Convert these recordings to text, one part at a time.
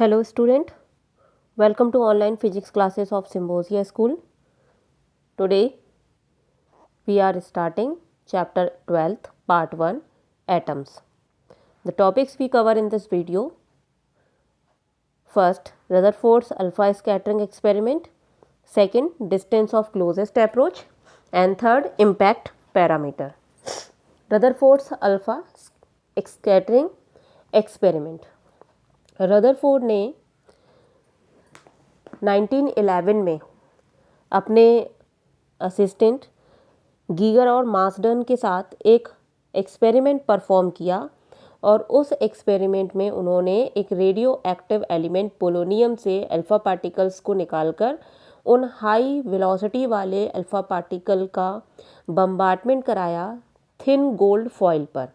Hello student, welcome to online physics classes of Symbiosia School. Today we are starting chapter 12th part 1 atoms. The topics we cover in this video: first, Rutherford's alpha scattering experiment, second, distance of closest approach, and third, impact parameter. Rutherford's alpha scattering experiment. Rutherford ने 1911 में अपने assistant Geiger और Marsden के साथ एक experiment perform किया और उस एक्सपेरिमेंट में उन्होंने एक रेडियो एक्टिव एलिमेंट पोलोनियम से अल्फ़ा पार्टिकल्स को निकालकर उन हाई वेलोसिटी वाले अल्फ़ा पार्टिकल का बम्बार्टमेंट कराया थिन गोल्ड फॉइल पर,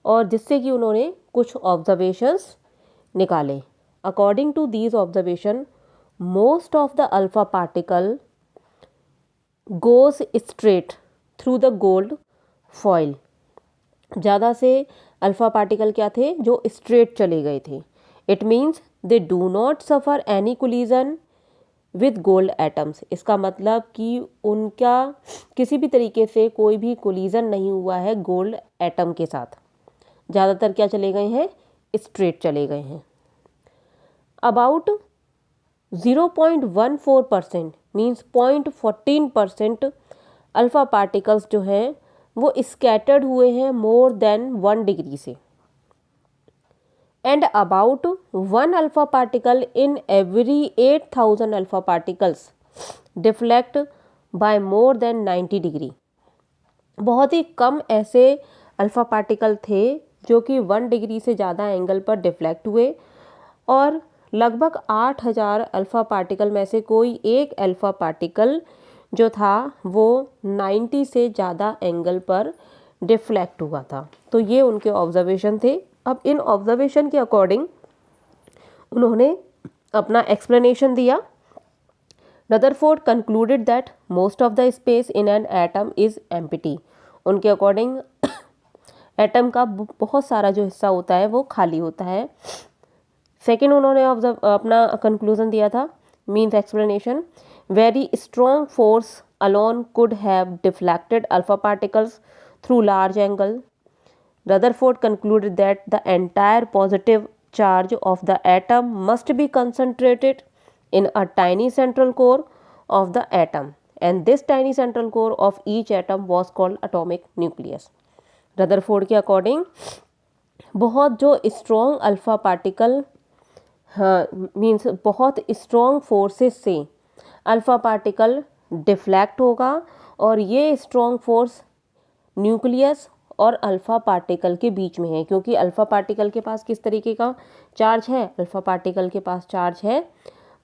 और जिससे कि उन्होंने कुछ ऑब्जर्वेशंस निकाले. According to these observation, most of the alpha particle goes straight through the gold foil. ज़्यादा से अल्फ़ा पार्टिकल क्या थे जो स्ट्रेट चले गए थे. It means they do not suffer any collision with gold atoms. इसका मतलब कि उनका किसी भी तरीके से कोई भी कोलिजन नहीं हुआ है गोल्ड एटम के साथ. ज़्यादातर क्या चले गए हैं, स्ट्रेट चले गए हैं. अबाउट 0.14% मीन्स 0.14% अल्फ़ा पार्टिकल्स जो हैं वो स्कैटर्ड हुए हैं मोर देन 1 डिग्री से, and about 1 alpha particle in every 8000 alpha particles deflect by more than 90 degree. बहुत ही कम ऐसे अल्फ़ा पार्टिकल थे जो कि 1 डिग्री से ज़्यादा एंगल पर डिफ्लेक्ट हुए, और लगभग 8000 अल्फ़ा पार्टिकल में से कोई एक अल्फ़ा पार्टिकल जो था वो 90 से ज़्यादा एंगल पर डिफ्लेक्ट हुआ था. तो ये उनके ऑब्जर्वेशन थे. अब इन ऑब्जर्वेशन के अकॉर्डिंग उन्होंने अपना एक्सप्लेनेशन दिया. Rutherford concluded that most of the space in an atom is empty. उनके अकॉर्डिंग एटम का बहुत सारा जो हिस्सा होता है वो खाली होता है. सेकेंड, उन्होंने अपना कंक्लूजन दिया था, means explanation, very strong force alone could have deflected alpha particles through large angle. Rutherford concluded that the entire positive charge of the atom must be concentrated in a tiny central core of the atom, and this tiny central core of each atom was called atomic nucleus. Rutherford के according बहुत जो strong alpha particle means बहुत strong forces से alpha particle deflect होगा, और ये strong force nucleus और alpha particle के बीच में है, क्योंकि अल्फ़ा पार्टिकल के पास किस तरीके का चार्ज है, अल्फ़ा पार्टिकल के पास चार्ज है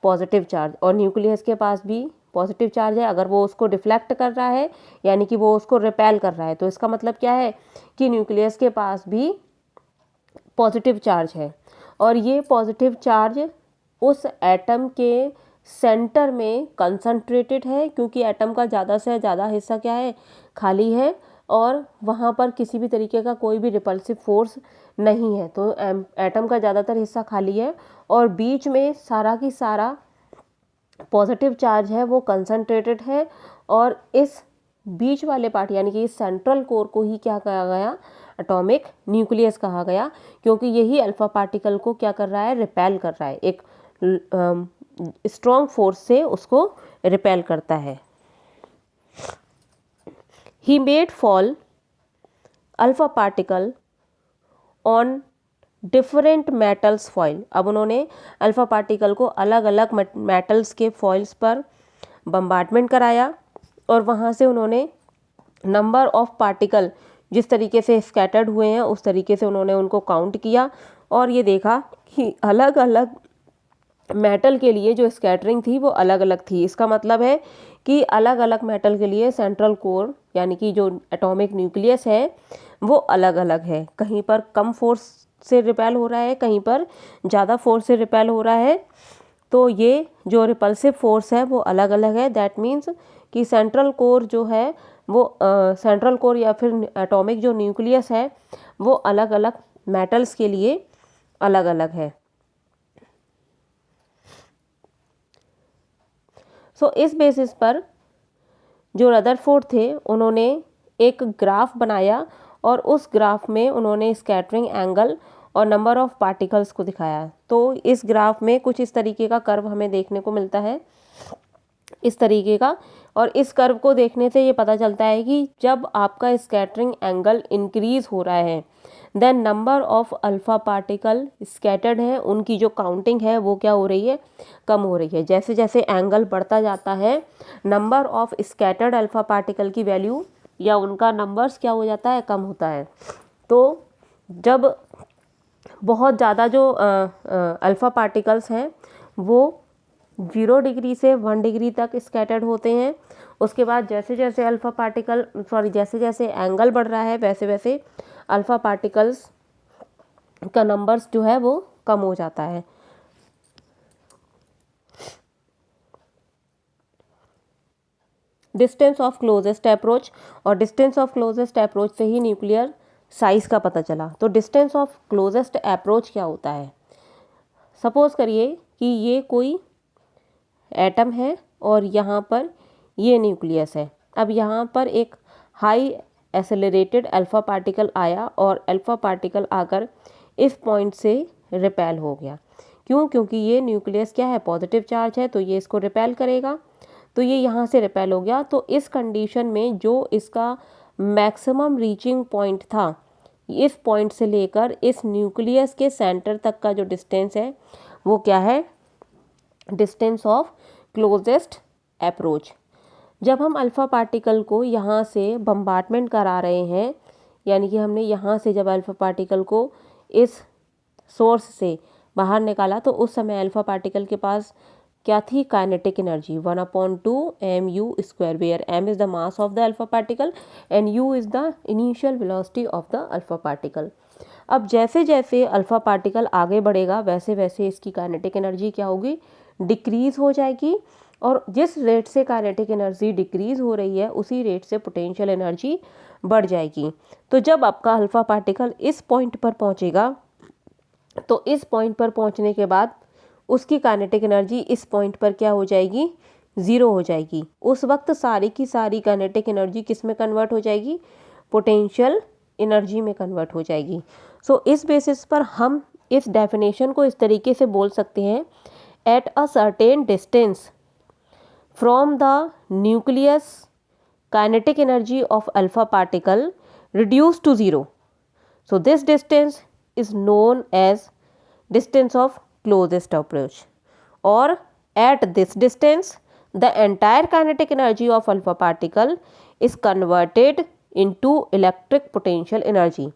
पॉजिटिव चार्ज, और न्यूक्लियस के पास भी पॉजिटिव चार्ज है. अगर वो उसको डिफ्लेक्ट कर रहा है यानी कि वो उसको रिपेल कर रहा है, तो इसका मतलब क्या है कि न्यूक्लियस के पास भी पॉजिटिव चार्ज है, और ये पॉजिटिव चार्ज उस एटम के सेंटर में कंसंट्रेटेड है, क्योंकि एटम का ज़्यादा से ज़्यादा हिस्सा क्या है, खाली है, और वहाँ पर किसी भी तरीके का कोई भी रिपल्सिव फोर्स नहीं है. तो एटम का ज़्यादातर हिस्सा खाली है, और बीच में सारा की सारा पॉजिटिव चार्ज है वो कंसंट्रेटेड है, और इस बीच वाले पार्ट यानी कि इस सेंट्रल कोर को ही क्या कहा गया, एटॉमिक न्यूक्लियस कहा गया, क्योंकि यही अल्फ़ा पार्टिकल को क्या कर रहा है, रिपेल कर रहा है, एक स्ट्रॉन्ग फोर्स से उसको रिपेल करता है. He made fall alpha particle on different metals foil. अब उन्होंने अल्फ़ा पार्टिकल को अलग अलग मेटल्स के फॉइल्स पर बम्बार्टमेंट कराया, और वहाँ से उन्होंने नंबर ऑफ पार्टिकल जिस तरीके से स्कैटर्ड हुए हैं उस तरीके से उन्होंने उनको काउंट किया, और ये देखा कि अलग अलग मेटल के लिए जो स्कैटरिंग थी वो अलग अलग थी. इसका मतलब है कि अलग अलग मेटल के लिए सेंट्रल कोर यानी कि जो एटॉमिक न्यूक्लियस है वो अलग अलग है. कहीं पर कम फोर्स से रिपेल हो रहा है, कहीं पर ज़्यादा फोर्स से रिपेल हो रहा है. तो ये जो रिपल्सिव फोर्स है वो अलग अलग है. दैट मीन्स कि सेंट्रल कोर जो है वो सेंट्रल कोर या फिर एटॉमिक जो न्यूक्लियस है वो अलग अलग मेटल्स के लिए अलग अलग है. सो इस बेसिस पर जो रदरफोर्ड थे उन्होंने एक ग्राफ बनाया और उस ग्राफ में उन्होंने स्कैटरिंग एंगल और नंबर ऑफ पार्टिकल्स को दिखाया। तो इस ग्राफ में कुछ इस तरीके का कर्व हमें देखने को मिलता है, इस तरीके का। और इस कर्व को देखने से ये पता चलता है कि जब आपका स्कैटरिंग एंगल इंक्रीज हो रहा है then number of alpha particle scattered है, उनकी जो काउंटिंग है वो क्या हो रही है, कम हो रही है। जैसे जैसे एंगल बढ़ता जाता है number of scattered alpha particle की वैल्यू या उनका नंबर्स क्या हो जाता है, कम होता है। तो जब बहुत ज़्यादा जो अल्फ़ा पार्टिकल्स हैं वो 0 डिग्री से 1 डिग्री तक स्कैटर्ड होते हैं, उसके बाद जैसे जैसे जैसे जैसे एंगल बढ़ रहा है वैसे वैसे अल्फ़ा पार्टिकल्स का नंबर्स जो है वो कम हो जाता है। डिस्टेंस ऑफ क्लोजेस्ट अप्रोच, और डिस्टेंस ऑफ क्लोजेस्ट अप्रोच से ही न्यूक्लियर साइज का पता चला। तो डिस्टेंस ऑफ क्लोजेस्ट अप्रोच क्या होता है, सपोज करिए कि ये कोई एटम है और यहाँ पर ये न्यूक्लियस है। अब यहाँ पर एक हाई एक्सेलरेटेड अल्फ़ा पार्टिकल आया और अल्फ़ा पार्टिकल आकर इस पॉइंट से रिपेल हो गया। क्यों? क्योंकि ये न्यूक्लियस क्या है, पॉजिटिव चार्ज है, तो ये इसको रिपेल करेगा। तो ये यहाँ से रिपेल हो गया। तो इस कंडीशन में जो इसका मैक्सिमम रीचिंग पॉइंट था, इस पॉइंट से लेकर इस न्यूक्लियस के सेंटर तक का जो डिस्टेंस है वो क्या है, डिस्टेंस ऑफ क्लोजेस्ट अप्रोच। जब हम अल्फ़ा पार्टिकल को यहाँ से बम्बार्टमेंट करा रहे हैं, यानी कि हमने यहाँ से जब अल्फ़ा पार्टिकल को इस सोर्स से बाहर निकाला तो उस समय अल्फ़ा पार्टिकल के पास क्या थी, kinetic energy 1/2 mu², where m is the mass of the alpha particle and u is the initial velocity of the alpha particle. अब जैसे जैसे अल्फ़ा पार्टिकल आगे बढ़ेगा वैसे वैसे इसकी काइनेटिक एनर्जी क्या होगी, डिक्रीज़ हो जाएगी। और जिस रेट से काइनेटिक एनर्जी डिक्रीज़ हो रही है उसी रेट से पोटेंशियल एनर्जी बढ़ जाएगी। तो जब आपका अल्फ़ा पार्टिकल इस पॉइंट पर पहुंचेगा तो इस पॉइंट पर पहुंचने के बाद उसकी काइनेटिक एनर्जी इस पॉइंट पर क्या हो जाएगी, 0 हो जाएगी। उस वक्त सारी की सारी काइनेटिक एनर्जी किस में कन्वर्ट हो जाएगी, पोटेंशियल एनर्जी में कन्वर्ट हो जाएगी। सो इस बेसिस पर हम इस डेफिनेशन को इस तरीके से बोल सकते हैं, at a certain distance from the nucleus kinetic energy of alpha particle reduce to 0। So this distance is known as distance of closest approach, or at this distance the entire kinetic energy of alpha particle is converted into electric potential energy।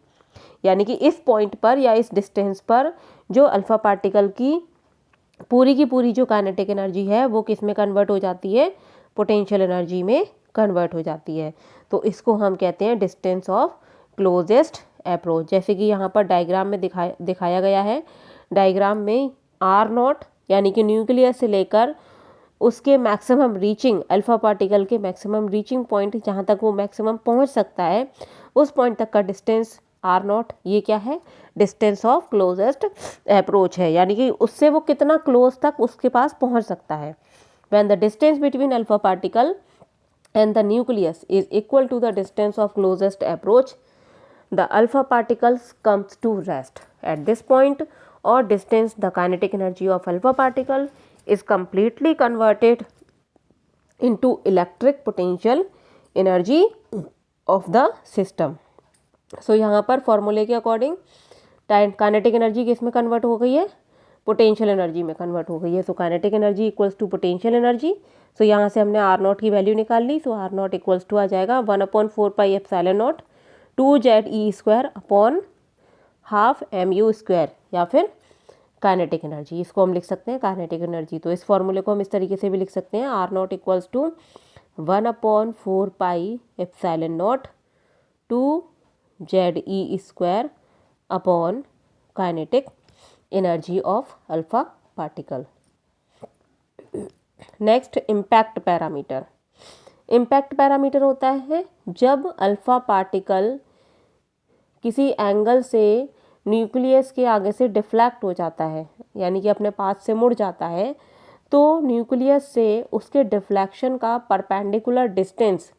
यानी कि इस point पर या इस distance पर जो alpha particle की पूरी जो काइनेटिक एनर्जी है वो किस में कन्वर्ट हो जाती है, पोटेंशियल एनर्जी में कन्वर्ट हो जाती है। तो इसको हम कहते हैं डिस्टेंस ऑफ क्लोजेस्ट अप्रोच। जैसे कि यहाँ पर डायग्राम में दिखाया गया है, डायग्राम में R0 यानी कि न्यूक्लियस से लेकर उसके मैक्सिमम रीचिंग अल्फा पार्टिकल के मैक्सिमम रीचिंग पॉइंट जहाँ तक वो मैक्सिमम पहुँच सकता है उस पॉइंट तक का डिस्टेंस R0, ये क्या है, डिस्टेंस ऑफ क्लोजेस्ट अप्रोच है। यानी कि उससे वो कितना क्लोज तक उसके पास पहुँच सकता है। When the distance between alpha particle and the nucleus is equal to the distance of closest approach, the alpha particles comes to rest at this point or distance. The kinetic energy of alpha particle is completely converted into electric potential energy of the system। so यहाँ पर फॉर्मूले के according kinetic energy किस में convert हो गई है, potential energy में कन्वर्ट हो गई है। So kinetic energy equals to potential energy. So यहाँ से हमने R0 की वैल्यू निकाल ली। सो R0 इक्वल्स टू आ जाएगा 1/4πε0 2ze² अपॉन ½ mu², या फिर काइनेटिक एनर्जी, इसको हम लिख सकते हैं काइनेटिक एनर्जी। तो इस फॉर्मूले को हम इस तरीके से भी लिख सकते हैं, R0 equals to 1/4πε0 2ze² upon kinetic energy of alpha particle. Next impact parameter. Impact parameter होता है जब अल्फा पार्टिकल किसी एंगल से न्यूक्लियस के आगे से डिफ्लेक्ट हो जाता है, यानी कि अपने पाथ से मुड़ जाता है, तो न्यूक्लियस से उसके डिफ्लेक्शन का परपेंडिकुलर डिस्टेंस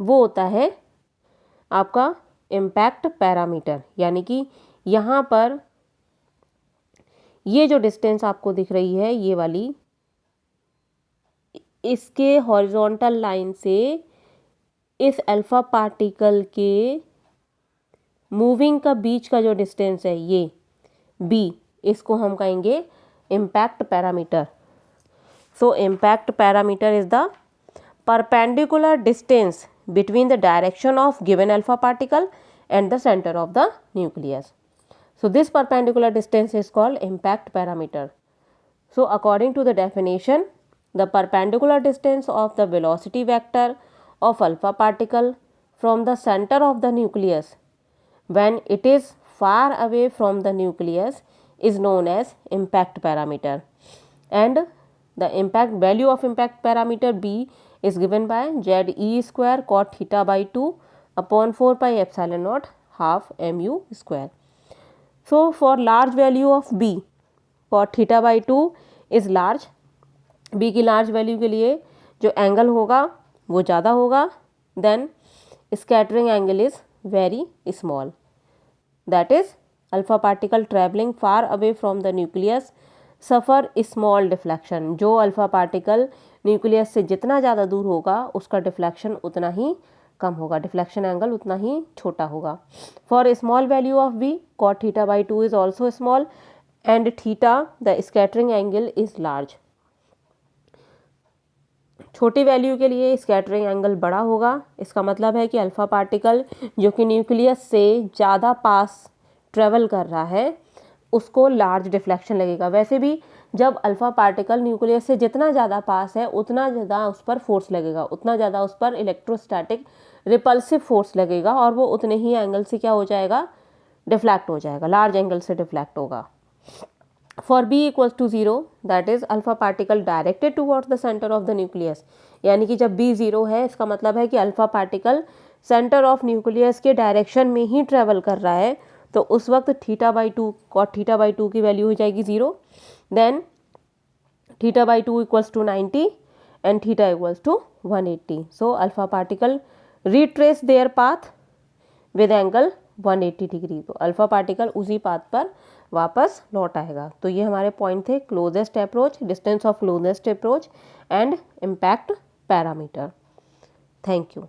वो होता है आपका इम्पैक्ट पैरामीटर। यानी कि यहाँ पर ये जो डिस्टेंस आपको दिख रही है ये वाली, इसके हॉरिजॉन्टल लाइन से इस अल्फा पार्टिकल के मूविंग का बीच का जो डिस्टेंस है ये बी, इसको हम कहेंगे impact parameter. So impact parameter is the perpendicular distance between the direction of given alpha particle and the center of the nucleus. So this perpendicular distance is called impact parameter. So according to the definition, the perpendicular distance of the velocity vector of alpha particle from the center of the nucleus when it is far away from the nucleus is known as impact parameter, and the impact value of impact parameter B is given by ZE square cot theta by 2 upon 4 pi epsilon naught half mu square. So for large value of B, cot theta by 2 is large, B की large value के लिए जो angle होगा वो ज़्यादा होगा, then scattering angle is very small, that is alpha particle travelling far away from the nucleus suffer small deflection. जो alpha particle nucleus से जितना ज़्यादा दूर होगा उसका डिफ्लेक्शन उतना ही कम होगा, डिफ्लेक्शन एंगल उतना ही छोटा होगा। For small value of B, cot theta by 2 is also small and theta the scattering angle is large. छोटी वैल्यू के लिए स्कैटरिंग एंगल बड़ा होगा। इसका मतलब है कि अल्फा पार्टिकल जो कि न्यूक्लियस से ज़्यादा पास ट्रेवल कर रहा है उसको लार्ज डिफ्लेक्शन लगेगा। वैसे भी जब अल्फा पार्टिकल न्यूक्लियस से जितना ज़्यादा पास है उतना ज़्यादा उस पर फोर्स लगेगा, उतना ज़्यादा उस पर इलेक्ट्रोस्टैटिक रिपल्सिव फोर्स लगेगा और वो उतने ही एंगल से क्या हो जाएगा, डिफ्लेक्ट हो जाएगा, लार्ज एंगल से डिफ्लेक्ट होगा। For B equals to 0 that is alpha particle directed towards the centre of the nucleus. यानी कि जब बी 0 है इसका मतलब है कि alpha particle centre of nucleus के डायरेक्शन में ही ट्रेवल कर रहा है, तो उस वक्त theta by 2 cot theta by 2 की वैल्यू हो जाएगी 0, then theta by 2 equals to 90 and theta equals to 180। So alpha particle retrace their path with angle 180 degree. तो अल्फा पार्टिकल उसी पाथ पर वापस लौट आएगा। तो ये हमारे पॉइंट थे, closest approach, distance of closest approach and impact parameter. Thank you.